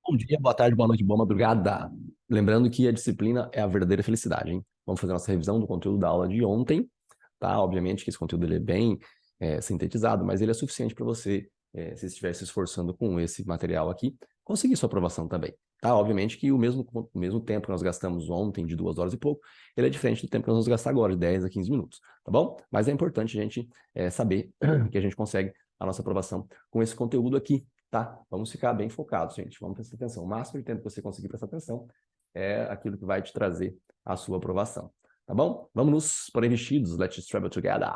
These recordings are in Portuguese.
Bom dia, boa tarde, boa noite, boa madrugada. Lembrando que a disciplina é a verdadeira felicidade, hein? Vamos fazer nossa revisão do conteúdo da aula de ontem, tá? Obviamente que esse conteúdo ele é bem sintetizado, mas ele é suficiente para você, se estiver se esforçando com esse material aqui, conseguir sua aprovação também, tá? Obviamente que o mesmo tempo que nós gastamos ontem, de 2 horas e pouco, ele é diferente do tempo que nós vamos gastar agora, de 10 a 15 minutos, tá bom? Mas é importante a gente saber que a gente consegue a nossa aprovação com esse conteúdo aqui, tá? Vamos ficar bem focados, gente. Vamos prestar atenção. O máximo de tempo que você conseguir prestar atenção é aquilo que vai te trazer a sua aprovação. Tá bom? Vamos nos porém vestidos. Let's travel together.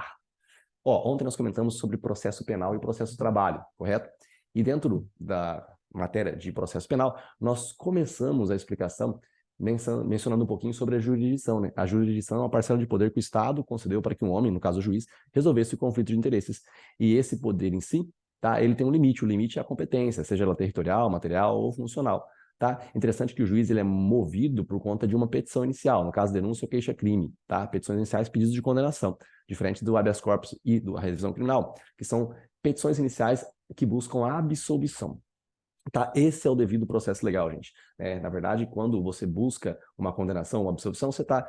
Ontem nós comentamos sobre processo penal e processo trabalho, correto? E dentro da matéria de processo penal, nós começamos a explicação mencionando um pouquinho sobre a jurisdição, né? A jurisdição é uma parcela de poder que o Estado concedeu para que um homem, no caso o juiz, resolvesse o conflito de interesses. E esse poder em si, tá? Ele tem um limite. O limite é a competência, seja ela territorial, material ou funcional. Tá? Interessante que o juiz ele é movido por conta de uma petição inicial, no caso denúncia ou queixa-crime, tá? Petições iniciais, pedidos de condenação, diferente do habeas corpus e da revisão criminal, que são petições iniciais que buscam a absolvição. Tá? Esse é o devido processo legal, gente. Na verdade, quando você busca uma condenação, uma absolvição, você está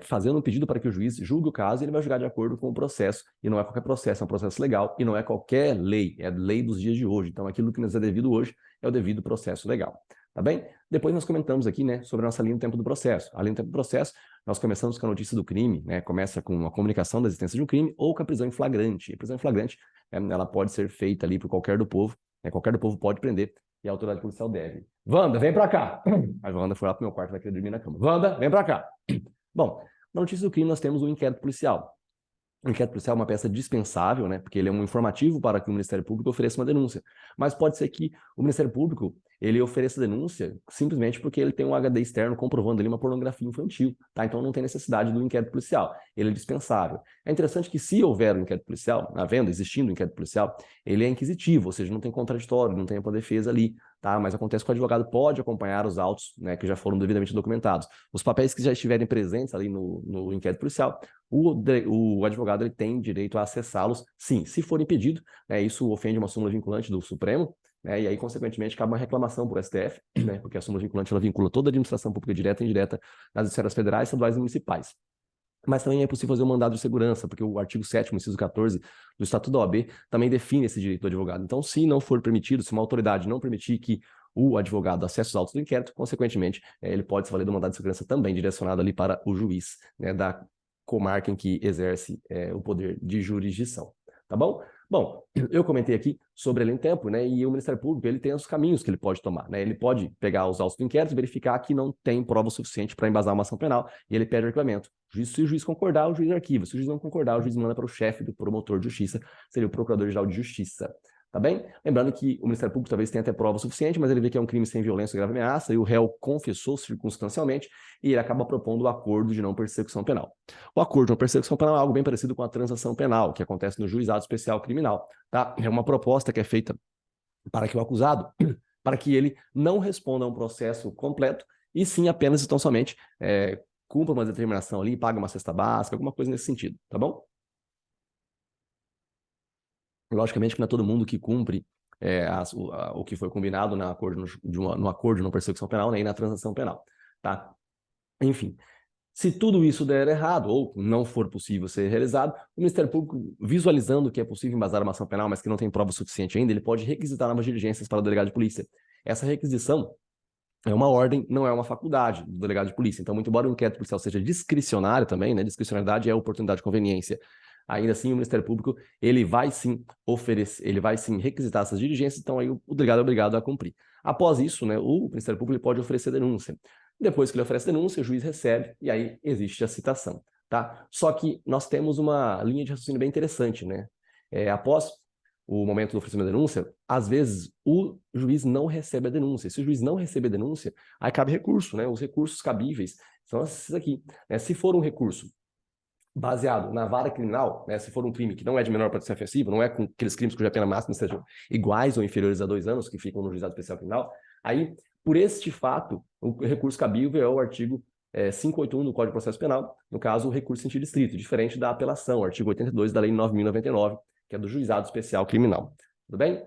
fazendo um pedido para que o juiz julgue o caso e ele vai julgar de acordo com o processo. E não é qualquer processo, é um processo legal e não é qualquer lei, é a lei dos dias de hoje. Então, aquilo que nos é devido hoje é o devido processo legal. Tá bem? Depois nós comentamos aqui, né, sobre a nossa linha do tempo do processo. A linha do tempo do processo, nós começamos com a notícia do crime, né, começa com a comunicação da existência de um crime ou com a prisão em flagrante. A prisão em flagrante, ela pode ser feita ali por qualquer do povo, né, qualquer do povo pode prender e a autoridade policial deve. Wanda, vem pra cá. A Wanda foi lá pro meu quarto, vai querer dormir na cama. Wanda, vem pra cá. Bom, na notícia do crime nós temos o inquérito policial. O inquérito policial é uma peça dispensável, né? Porque ele é um informativo para que o Ministério Público ofereça uma denúncia. Mas pode ser que o Ministério Público ele ofereça denúncia simplesmente porque ele tem um HD externo comprovando ali uma pornografia infantil, tá? Então não tem necessidade do inquérito policial. Ele é dispensável. É interessante que se houver um inquérito policial, existindo um inquérito policial, ele é inquisitivo, ou seja, não tem contraditório, não tem ampla defesa ali, tá? Mas acontece que o advogado pode acompanhar os autos, né, que já foram devidamente documentados. Os papéis que já estiverem presentes ali no inquérito policial, o advogado ele tem direito a acessá-los, sim, se for impedido, né, isso ofende uma súmula vinculante do Supremo, né, e aí, consequentemente, cabe uma reclamação para o STF, né, porque a súmula vinculante ela vincula toda a administração pública direta e indireta nas esferas federais, estaduais e municipais. Mas também é possível fazer um mandado de segurança, porque o artigo 7º, inciso 14 do Estatuto da OAB também define esse direito do advogado. Então, se não for permitido, se uma autoridade não permitir que o advogado acesse os autos do inquérito, consequentemente, ele pode se valer do mandado de segurança também direcionado ali para o juiz, né, da comarca em que exerce o poder de jurisdição. Tá bom? Bom, eu comentei aqui sobre ele em tempo, né? E o Ministério Público ele tem os caminhos que ele pode tomar, né? Ele pode pegar os autos do inquérito, verificar que não tem prova suficiente para embasar uma ação penal e ele pede arquivamento. Se o juiz concordar, o juiz arquiva. Se o juiz não concordar, o juiz manda para o chefe do promotor de justiça, seria o Procurador-Geral de Justiça. Tá bem? Lembrando que o Ministério Público talvez tenha até prova suficiente, mas ele vê que é um crime sem violência ou grave ameaça e o réu confessou circunstancialmente e ele acaba propondo o acordo de não persecução penal. O acordo de não persecução penal é algo bem parecido com a transação penal, que acontece no juizado especial criminal. Tá? É uma proposta que é feita para que o acusado, para que ele não responda a um processo completo e sim apenas e tão somente cumpra uma determinação ali, paga uma cesta básica, alguma coisa nesse sentido, tá bom? Logicamente que não é todo mundo que cumpre o que foi combinado no acordo, no acordo de não persecução penal, nem na transação penal, tá? Enfim, se tudo isso der errado ou não for possível ser realizado, o Ministério Público, visualizando que é possível embasar uma ação penal, mas que não tem prova suficiente ainda, ele pode requisitar novas diligências para o delegado de polícia. Essa requisição é uma ordem, não é uma faculdade do delegado de polícia. Então, muito embora o inquérito policial seja discricionário também, né? Discricionalidade é oportunidade de conveniência. Ainda assim, o Ministério Público, ele vai sim oferecer, ele vai sim requisitar essas diligências, então aí o delegado é obrigado a cumprir. Após isso, né, o Ministério Público ele pode oferecer denúncia. Depois que ele oferece denúncia, o juiz recebe e aí existe a citação, tá? Só que nós temos uma linha de raciocínio bem interessante, né? Após o momento do oferecimento da denúncia, às vezes o juiz não recebe a denúncia. Se o juiz não receber a denúncia, aí cabe recurso, né? Os recursos cabíveis são esses aqui, né? Se for um recurso baseado na vara criminal, né, se for um crime que não é de menor participação ofensiva, não é com aqueles crimes cuja pena máxima sejam iguais ou inferiores a 2 anos, que ficam no juizado especial criminal, aí, por este fato, o recurso cabível é o artigo 581 do Código de Processo Penal, no caso, o recurso em sentido estrito, diferente da apelação, artigo 82 da Lei 9.099, que é do Juizado Especial Criminal. Tudo bem?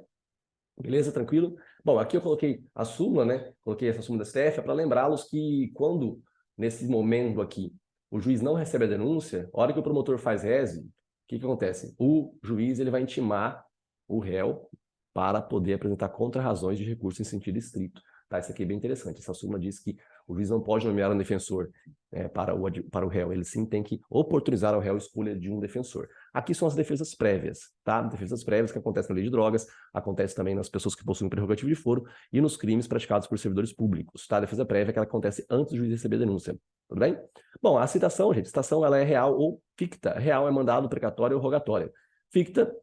Beleza? Tranquilo? Bom, aqui eu coloquei a súmula, né? Coloquei essa súmula da STF para lembrá-los que quando, nesse momento aqui, o juiz não recebe a denúncia, a hora que o promotor faz rese, o que acontece? O juiz ele vai intimar o réu para poder apresentar contra-razões de recurso em sentido estrito. Tá? Isso aqui é bem interessante. Essa súmula diz que o juiz não pode nomear um defensor para o réu. Ele sim tem que oportunizar ao réu a escolha de um defensor. Aqui são as defesas prévias, tá? Defesas prévias que acontecem na lei de drogas, acontece também nas pessoas que possuem prerrogativo de foro e nos crimes praticados por servidores públicos, tá? A defesa prévia é que ela acontece antes do juiz receber a denúncia, tudo bem? Bom, a citação, gente, citação ela é real ou ficta. Real é mandado, precatório ou rogatório. Ficta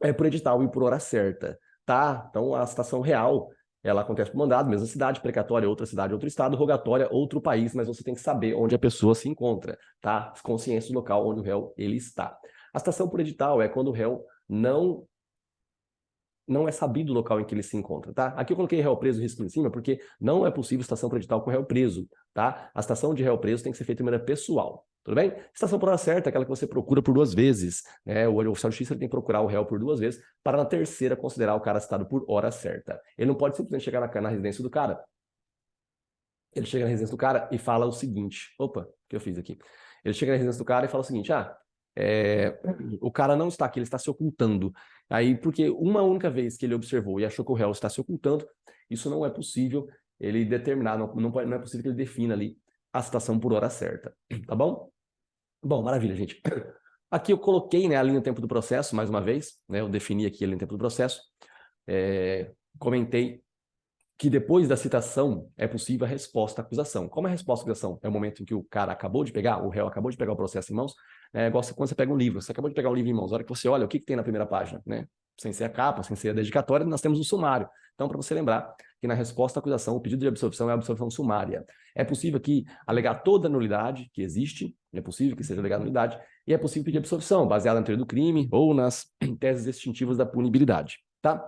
é por edital e por hora certa, tá? Então, a citação real, ela acontece por mandado, mesma cidade, precatória, outra cidade, outro estado, rogatória, outro país, mas você tem que saber onde a pessoa se encontra, tá? Consciência do local onde o réu ele está. A citação por edital é quando o réu não é sabido o local em que ele se encontra, tá? Aqui eu coloquei réu preso risco em cima porque não é possível citação por edital com réu preso, tá? A citação de réu preso tem que ser feita de maneira pessoal, tudo bem? Citação por hora certa é aquela que você procura por 2 vezes, né? O oficial de justiça tem que procurar o réu por 2 vezes para na terceira considerar o cara citado por hora certa. Ele não pode simplesmente chegar na residência do cara. Ele chega na residência do cara e fala o seguinte, opa, o que eu fiz aqui? Ele chega na residência do cara e fala o seguinte, o cara não está aqui, ele está se ocultando. Aí, porque uma única vez que ele observou e achou que o réu está se ocultando, isso não é possível ele determinar, não é possível que ele defina ali a citação por hora certa, tá bom? Bom, maravilha, gente. Aqui eu coloquei, né, a linha do tempo do processo, mais uma vez, né, eu defini aqui a linha do tempo do processo, comentei que depois da citação é possível a resposta à acusação. Como é a resposta à acusação? É o momento em que o cara acabou de pegar, o réu acabou de pegar o processo em mãos, igual quando você pega um livro, você acabou de pegar um livro em mãos, a hora que você olha, o que tem na primeira página, né? Sem ser a capa, sem ser a dedicatória, nós temos um sumário. Então, para você lembrar que na resposta à acusação, o pedido de absolvição é a absolvição sumária. É possível aqui alegar toda a nulidade que existe, é possível que seja alegada nulidade, e é possível pedir absolvição, baseada na teoria do crime ou nas teses extintivas da punibilidade, tá?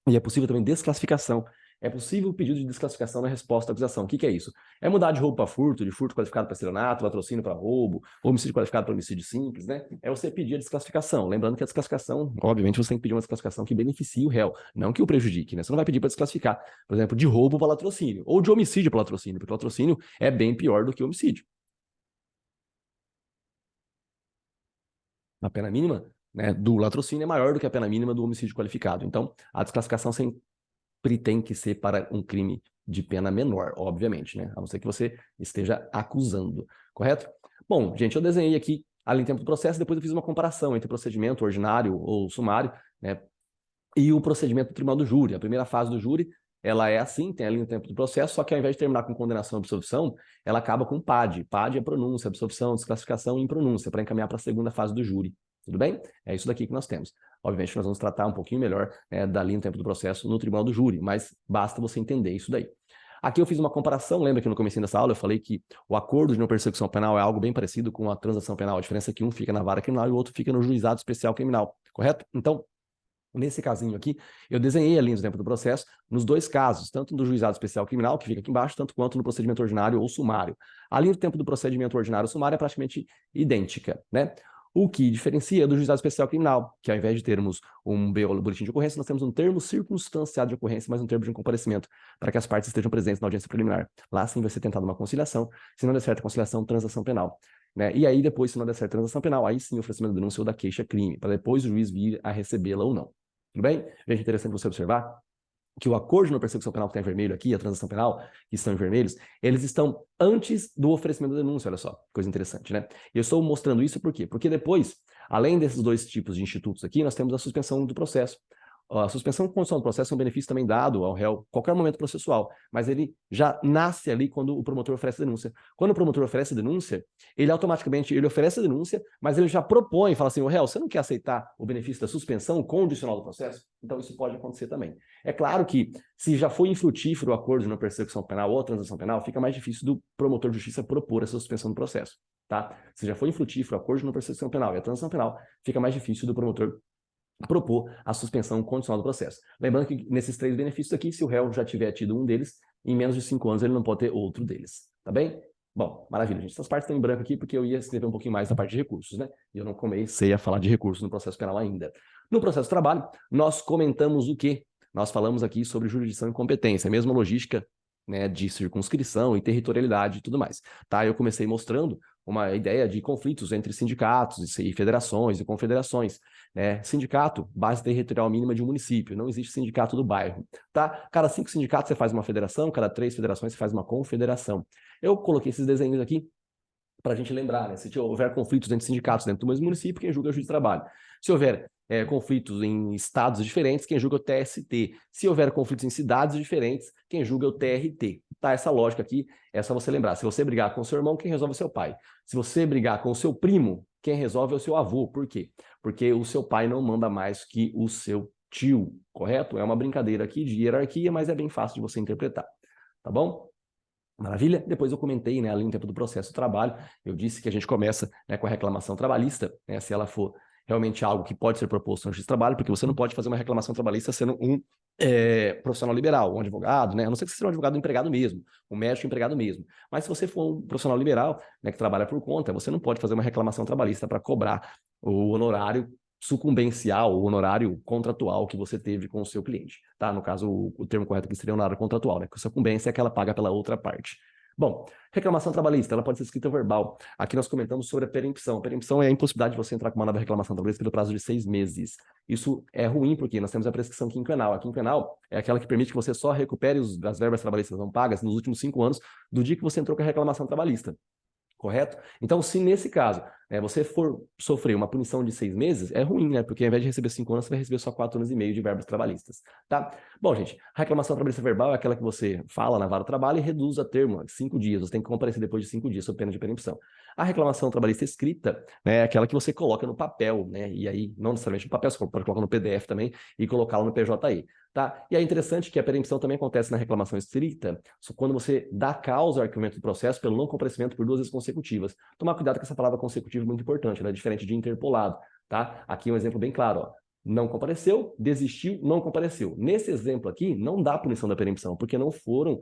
E é possível também desclassificação. É possível o pedido de desclassificação na resposta à acusação. O que é isso? É mudar de roubo para furto, de furto qualificado para estelionato, latrocínio para roubo, homicídio qualificado para homicídio simples, né? É você pedir a desclassificação. Lembrando que a desclassificação, obviamente, você tem que pedir uma desclassificação que beneficie o réu, não que o prejudique, né? Você não vai pedir para desclassificar, por exemplo, de roubo para latrocínio, ou de homicídio para latrocínio, porque latrocínio é bem pior do que homicídio. A pena mínima, né, do latrocínio é maior do que a pena mínima do homicídio qualificado. Então, a desclassificação sempre tem que ser para um crime de pena menor, obviamente, né? A não ser que você esteja acusando, correto? Bom, gente, eu desenhei aqui a linha de tempo do processo, depois eu fiz uma comparação entre o procedimento ordinário ou sumário, né, e o procedimento do tribunal do júri. A primeira fase do júri, ela é assim, tem a linha de tempo do processo, só que ao invés de terminar com condenação e absolvição, ela acaba com PAD. PAD é pronúncia, absolvição, desclassificação e impronúncia, para encaminhar para a segunda fase do júri. Tudo bem? É isso daqui que nós temos. Obviamente, nós vamos tratar um pouquinho melhor da linha do tempo do processo no tribunal do júri, mas basta você entender isso daí. Aqui eu fiz uma comparação, lembra que no começo dessa aula eu falei que o acordo de não persecução penal é algo bem parecido com a transação penal. A diferença é que um fica na vara criminal e o outro fica no juizado especial criminal, correto? Então, nesse casinho aqui, eu desenhei a linha do tempo do processo nos 2 casos, tanto no juizado especial criminal, que fica aqui embaixo, tanto quanto no procedimento ordinário ou sumário. A linha do tempo do procedimento ordinário ou sumário é praticamente idêntica, né? O que diferencia do juizado especial criminal, que ao invés de termos um boletim de ocorrência, nós temos um termo circunstanciado de ocorrência, mais um termo de comparecimento, para que as partes estejam presentes na audiência preliminar. Lá sim vai ser tentada uma conciliação, se não der certo a conciliação, transação penal. Né? E aí depois, se não der certo a transação penal, aí sim o oferecimento da denúncia ou da queixa-crime, para depois o juiz vir a recebê-la ou não. Tudo bem? Veja, interessante você observar que o acordo de não persecução penal que está em vermelho aqui, a transação penal, que estão em vermelhos, eles estão antes do oferecimento da denúncia, olha só, coisa interessante, né? E eu estou mostrando isso por quê? Porque depois, além desses 2 tipos de institutos aqui, nós temos a suspensão do processo. A suspensão condicional do processo é um benefício também dado ao réu a qualquer momento processual, mas ele já nasce ali quando o promotor oferece a denúncia. Quando o promotor oferece a denúncia, ele automaticamente oferece a denúncia, mas ele já propõe, fala assim, o réu, você não quer aceitar o benefício da suspensão condicional do processo? Então isso pode acontecer também. É claro que se já foi infrutífero o acordo de não persecução penal ou transação penal, fica mais difícil do promotor de justiça propor essa suspensão do processo, tá? Se já foi infrutífero o acordo de não persecução penal e a transação penal, fica mais difícil do promotor propor a suspensão condicional do processo. Lembrando que nesses 3 benefícios aqui, se o réu já tiver tido um deles, em menos de 5 anos ele não pode ter outro deles, tá bem? Bom, maravilha, gente. Essas partes estão em branco aqui porque eu ia escrever um pouquinho mais da parte de recursos, né? E eu não comecei a falar de recursos no processo penal ainda. No processo de trabalho, nós comentamos o quê? nós falamos aqui sobre jurisdição e competência, a mesma logística, né, de circunscrição e territorialidade e tudo mais. Tá? Eu comecei mostrando uma ideia de conflitos entre sindicatos e federações e confederações. Né? Sindicato, base territorial mínima de um município, não existe sindicato do bairro. Tá? Cada 5 sindicatos você faz uma federação, cada 3 federações você faz uma confederação. Eu coloquei esses desenhos aqui para a gente lembrar, né? Se houver conflitos entre sindicatos dentro do mesmo município, quem julga é o juiz de trabalho. Se houver conflitos em estados diferentes, quem julga é o TST. Se houver conflitos em cidades diferentes, quem julga é o TRT. Tá? Essa lógica aqui é só você lembrar. Se você brigar com o seu irmão, quem resolve é o seu pai. Se você brigar com o seu primo, quem resolve é o seu avô. Por quê? Porque o seu pai não manda mais que o seu tio, correto? É uma brincadeira aqui de hierarquia, mas é bem fácil de você interpretar. Tá bom? Maravilha? Depois eu comentei, né, ali no tempo do processo do trabalho, eu disse que a gente começa, né, com a reclamação trabalhista, né, se ela for realmente algo que pode ser proposto no justiça de trabalho, porque você não pode fazer uma reclamação trabalhista sendo um profissional liberal, um advogado, né, a não ser que você seja um advogado empregado mesmo, um médico empregado mesmo. Mas se você for um profissional liberal, né, que trabalha por conta, você não pode fazer uma reclamação trabalhista para cobrar o honorário sucumbencial, o honorário contratual que você teve com o seu cliente, tá? No caso, o termo correto aqui seria honorário contratual, né? Que a sucumbência é que ela paga pela outra parte. Bom, reclamação trabalhista, ela pode ser escrita verbal. Aqui nós comentamos sobre a perempção. A perempção é a impossibilidade de você entrar com uma nova reclamação trabalhista pelo prazo de 6 meses. Isso é ruim porque nós temos a prescrição quinquenal. A quinquenal é aquela que permite que você só recupere as verbas trabalhistas não pagas nos últimos 5 anos do dia que você entrou com a reclamação trabalhista. Correto? Então, se nesse caso, né, você for sofrer uma punição de 6 meses, é ruim, né? Porque ao invés de receber 5 anos, você vai receber só 4 anos e meio de verbas trabalhistas, tá? Bom, gente, a reclamação trabalhista verbal é aquela que você fala na vara do trabalho e reduz a termo, 5 dias. Você tem que comparecer depois de 5 dias, sob pena de perempção. A reclamação trabalhista escrita, né, é aquela que você coloca no papel, né? E aí, não necessariamente no papel, você pode colocar no PDF também e colocá-lo no PJI. Tá? E é interessante que a perempção também acontece na reclamação escrita, quando você dá causa ao arquivamento do processo pelo não comparecimento por 2 vezes consecutivas. Tomar cuidado com essa palavra consecutiva é muito importante, ela é diferente de interpolado. Tá? Aqui é um exemplo bem claro. Ó. Não compareceu, desistiu, não compareceu. Nesse exemplo aqui, não dá punição da perempção, porque não foram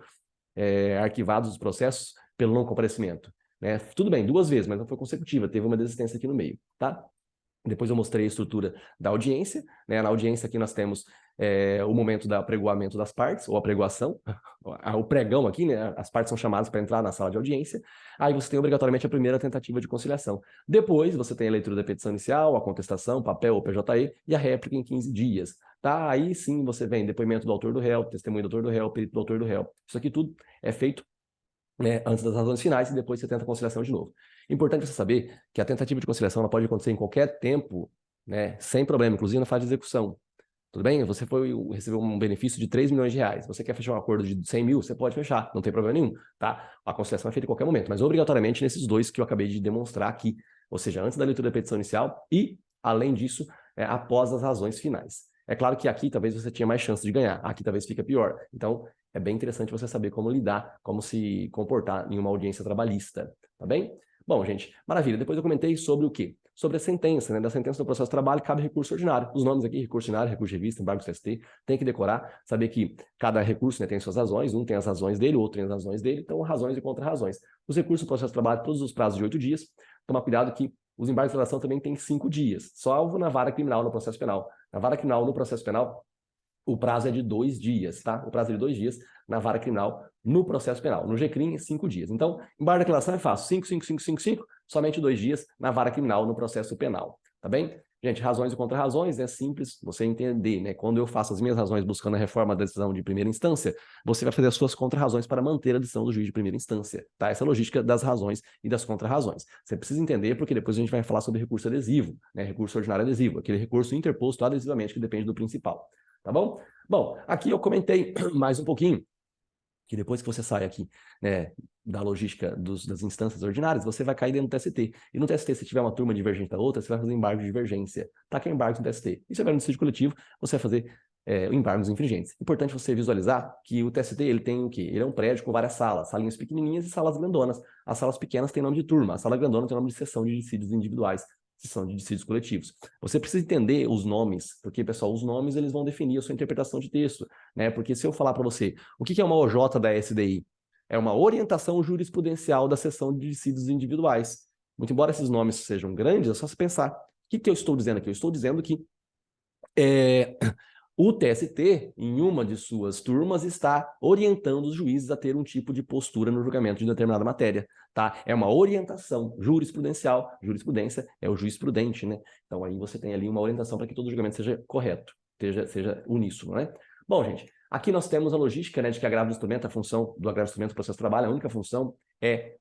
arquivados os processos pelo não comparecimento. Né? Tudo bem, 2 vezes, mas não foi consecutiva, teve uma desistência aqui no meio. Tá? Depois eu mostrei a estrutura da audiência. Né? Na audiência aqui nós temos o momento do apregoamento das partes, ou apregoação, o pregão aqui, né? As partes são chamadas para entrar na sala de audiência. Aí você tem obrigatoriamente a primeira tentativa de conciliação. Depois você tem a leitura da petição inicial, a contestação, papel ou PJE e a réplica em 15 dias. Tá? Aí sim você vem depoimento do autor do réu, testemunho do autor do réu, perito do autor do réu. Isso aqui tudo é feito antes das razões finais e depois você tenta a conciliação de novo. Importante você saber que a tentativa de conciliação ela pode acontecer em qualquer tempo, né, sem problema, inclusive na fase de execução. Tudo bem? Você recebeu um benefício de 3 milhões de reais. Você quer fechar um acordo de 100 mil? Você pode fechar, não tem problema nenhum. Tá? A conciliação é feita em qualquer momento, mas obrigatoriamente nesses 2 que eu acabei de demonstrar aqui. Ou seja, antes da leitura da petição inicial e, além disso, após as razões finais. É claro que aqui talvez você tinha mais chance de ganhar, aqui talvez fica pior. Então, é bem interessante você saber como lidar, como se comportar em uma audiência trabalhista, tá bem? Bom, gente, maravilha. Depois eu comentei sobre o quê? Sobre a sentença, né? Da sentença do processo de trabalho cabe recurso ordinário. Os nomes aqui, recurso ordinário, recurso de revista, embargo do TST, tem que decorar, saber que cada recurso, né, tem suas razões, um tem as razões dele, o outro tem as razões dele, então razões e contra-razões. Os recursos do processo de trabalho, todos os prazos de 8 dias, tomar cuidado que os embargos de relação também têm 5 dias, salvo na vara criminal no processo penal. Na vara criminal no processo penal, o prazo é de 2 dias, tá? O prazo é de 2 dias na vara criminal no processo penal. No GCRIM, 5 dias. Então, embargo de declaração é fácil. 5, 5, 5, 5, 5, somente 2 dias na vara criminal no processo penal. Tá bem? Gente, razões e contra-razões é simples você entender, né? Quando eu faço as minhas razões buscando a reforma da decisão de primeira instância, você vai fazer as suas contra-razões para manter a decisão do juiz de primeira instância, tá? Essa é a logística das razões e das contra-razões. Você precisa entender porque depois a gente vai falar sobre recurso adesivo, né? Recurso ordinário adesivo, aquele recurso interposto adesivamente que depende do principal, tá bom? Bom, aqui eu comentei mais um pouquinho que depois que você sai aqui, né, da logística das instâncias ordinárias, você vai cair dentro do TST. E no TST, se tiver uma turma divergente da outra, você vai fazer embargo de divergência. Tá? Que é embargo no TST. E se houver no dissídio coletivo, você vai fazer embargos infringentes. Importante você visualizar que o TST ele tem o quê? Ele é um prédio com várias salas, salinhas pequenininhas e salas grandonas. As salas pequenas têm nome de turma, a sala grandona tem nome de seção de dissídios individuais. São de dissídios coletivos. Você precisa entender os nomes, porque, pessoal, os nomes eles vão definir a sua interpretação de texto, né? Porque se eu falar para você, o que é uma OJ da SDI? É uma orientação jurisprudencial da seção de dissídios individuais. Muito embora esses nomes sejam grandes, é só se pensar. O que eu estou dizendo aqui? Eu estou dizendo que O TST, em uma de suas turmas, está orientando os juízes a ter um tipo de postura no julgamento de determinada matéria, tá? É uma orientação jurisprudencial. Jurisprudência é o juiz prudente, né? Então aí você tem ali uma orientação para que todo julgamento seja correto, seja uníssono, né? Bom, gente, aqui nós temos a logística, né, de que agravo do instrumento, a função do agravo do instrumento do processo de trabalho, a única função é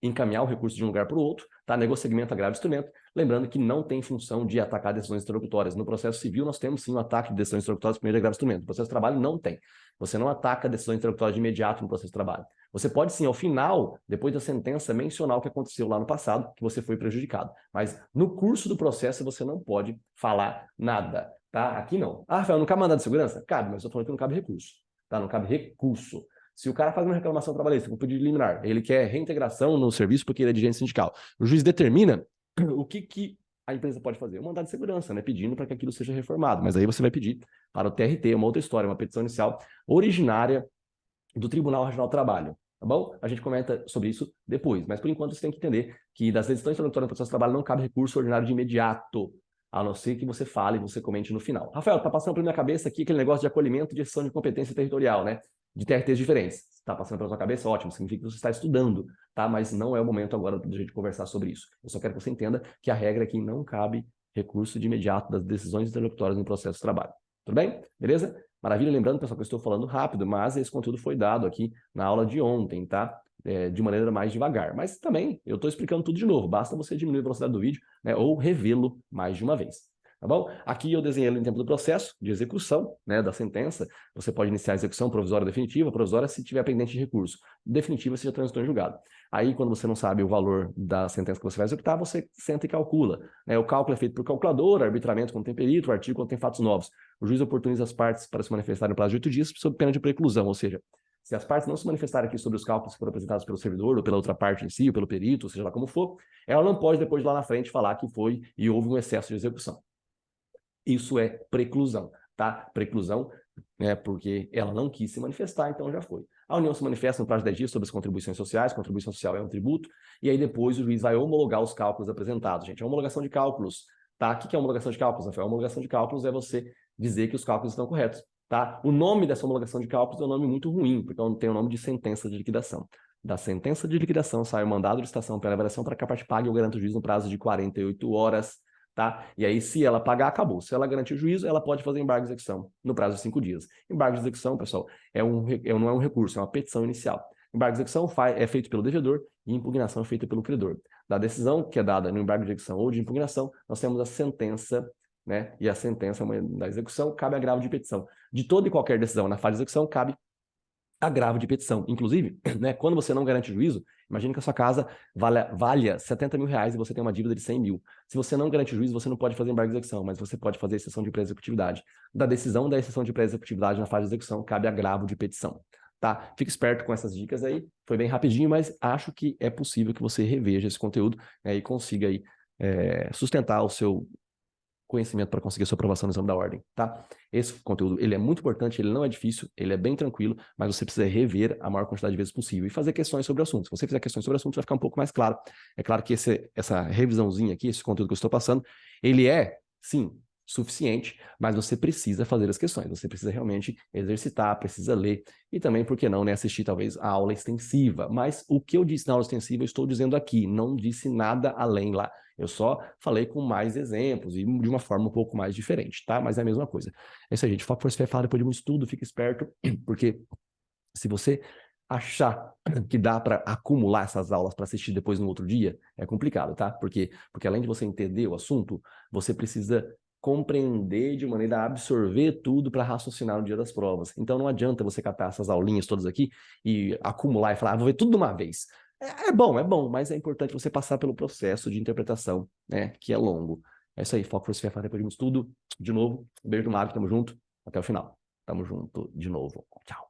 encaminhar o recurso de um lugar para o outro, tá? Negociamento, agravo de instrumento. Lembrando que não tem função de atacar decisões interlocutórias. No processo civil, nós temos sim o ataque de decisões interlocutórias por meio de agravo de instrumento. No processo de trabalho, não tem. Você não ataca decisões interlocutórias de imediato no processo de trabalho. Você pode sim, ao final, depois da sentença, mencionar o que aconteceu lá no passado, que você foi prejudicado. Mas no curso do processo, você não pode falar nada, tá? Aqui não. Ah, Rafael, não cabe mandado de segurança? Cabe, mas eu estou falando que não cabe recurso, tá? Não cabe recurso. Se o cara faz uma reclamação trabalhista com pedido de liminar, ele quer reintegração no serviço porque ele é dirigente sindical, o juiz determina o que a empresa pode fazer. Um mandado de segurança, né? Pedindo para que aquilo seja reformado. Mas aí você vai pedir para o TRT, uma outra história, uma petição inicial originária do Tribunal Regional do Trabalho. Tá bom? A gente comenta sobre isso depois. Mas por enquanto você tem que entender que das decisões interlocutórias do processo de trabalho não cabe recurso ordinário de imediato, a não ser que você fale e você comente no final. Rafael, tá passando pela minha cabeça aqui aquele negócio de acolhimento e gestão de competência territorial, né? De TRTs diferentes. Está passando pela sua cabeça? Ótimo, significa que você está estudando, tá? Mas não é o momento agora de a gente conversar sobre isso. Eu só quero que você entenda que a regra é que não cabe recurso de imediato das decisões interlocutórias no processo de trabalho. Tudo bem? Beleza? Maravilha. Lembrando, pessoal, que eu estou falando rápido, mas esse conteúdo foi dado aqui na aula de ontem, tá? De maneira mais devagar. Mas também eu estou explicando tudo de novo. Basta você diminuir a velocidade do vídeo, né? Ou revê-lo mais de uma vez. Tá bom? Aqui eu desenhei no tempo do processo de execução, né, da sentença. Você pode iniciar a execução provisória ou definitiva. Provisória se tiver pendente de recurso. Definitiva se já transitou em julgado. Aí, quando você não sabe o valor da sentença que você vai executar, você senta e calcula, né? O cálculo é feito por calculadora, arbitramento quando tem perito, o artigo quando tem fatos novos. O juiz oportuniza as partes para se manifestarem no prazo de 8 dias sob pena de preclusão, ou seja, se as partes não se manifestarem aqui sobre os cálculos que foram apresentados pelo servidor ou pela outra parte em si, ou pelo perito, ou seja lá como for, ela não pode depois lá na frente falar que foi e houve um excesso de execução. Isso é preclusão, tá? Preclusão, né, porque ela não quis se manifestar, então já foi. A União se manifesta no prazo de 10 dias sobre as contribuições sociais, contribuição social é um tributo, e aí depois o juiz vai homologar os cálculos apresentados, gente. É homologação de cálculos, tá? O que é homologação de cálculos, Rafael? A homologação de cálculos é você dizer que os cálculos estão corretos, tá? O nome dessa homologação de cálculos é um nome muito ruim, porque tem o nome de sentença de liquidação. Da sentença de liquidação sai o mandado de licitação pela avaliação para que a parte pague ou garanta o juiz no prazo de 48 horas, tá? E aí, se ela pagar, acabou. Se ela garantir o juízo, ela pode fazer embargo de execução no prazo de 5 dias. Embargo de execução, pessoal, não é um recurso, é uma petição inicial. Embargo de execução é feito pelo devedor e impugnação é feita pelo credor. Da decisão que é dada no embargo de execução ou de impugnação, nós temos a sentença, né? E a sentença da execução cabe agravo de petição. De toda e qualquer decisão na fase de execução, cabe agravo de petição. Inclusive, né, quando você não garante juízo, imagine que a sua casa valha 70 mil reais e você tem uma dívida de 100 mil. Se você não garante juízo, você não pode fazer embargo de execução, mas você pode fazer exceção de pré-executividade. Da decisão da exceção de pré-executividade na fase de execução, cabe agravo de petição. Tá? Fique esperto com essas dicas aí. Foi bem rapidinho, mas acho que é possível que você reveja esse conteúdo, né, e consiga aí, sustentar o seu conhecimento para conseguir a sua aprovação no exame da ordem, tá? Esse conteúdo, ele é muito importante, ele não é difícil, ele é bem tranquilo, mas você precisa rever a maior quantidade de vezes possível e fazer questões sobre o assunto. Se você fizer questões sobre o assunto, vai ficar um pouco mais claro. É claro que essa revisãozinha aqui, esse conteúdo que eu estou passando, ele é, sim, suficiente, mas você precisa fazer as questões, você precisa realmente exercitar, precisa ler e também, por que não, né, assistir talvez a aula extensiva. Mas o que eu disse na aula extensiva, eu estou dizendo aqui, não disse nada além lá. Eu só falei com mais exemplos e de uma forma um pouco mais diferente, tá? Mas é a mesma coisa. É isso aí, gente. Foco Força Fé fala depois de muito estudo, fica esperto, porque se você achar que dá para acumular essas aulas para assistir depois no outro dia, é complicado, tá? Porque além de você entender o assunto, você precisa compreender de maneira a absorver tudo para raciocinar no dia das provas. Então não adianta você catar essas aulinhas todas aqui e acumular e falar, vou ver tudo de uma vez. É bom, mas é importante você passar pelo processo de interpretação, né, que é longo. É isso aí, Foco Força Fé, depois de um estudo. De novo, beijo do Mário, tamo junto, até o final. Tamo junto de novo. Tchau.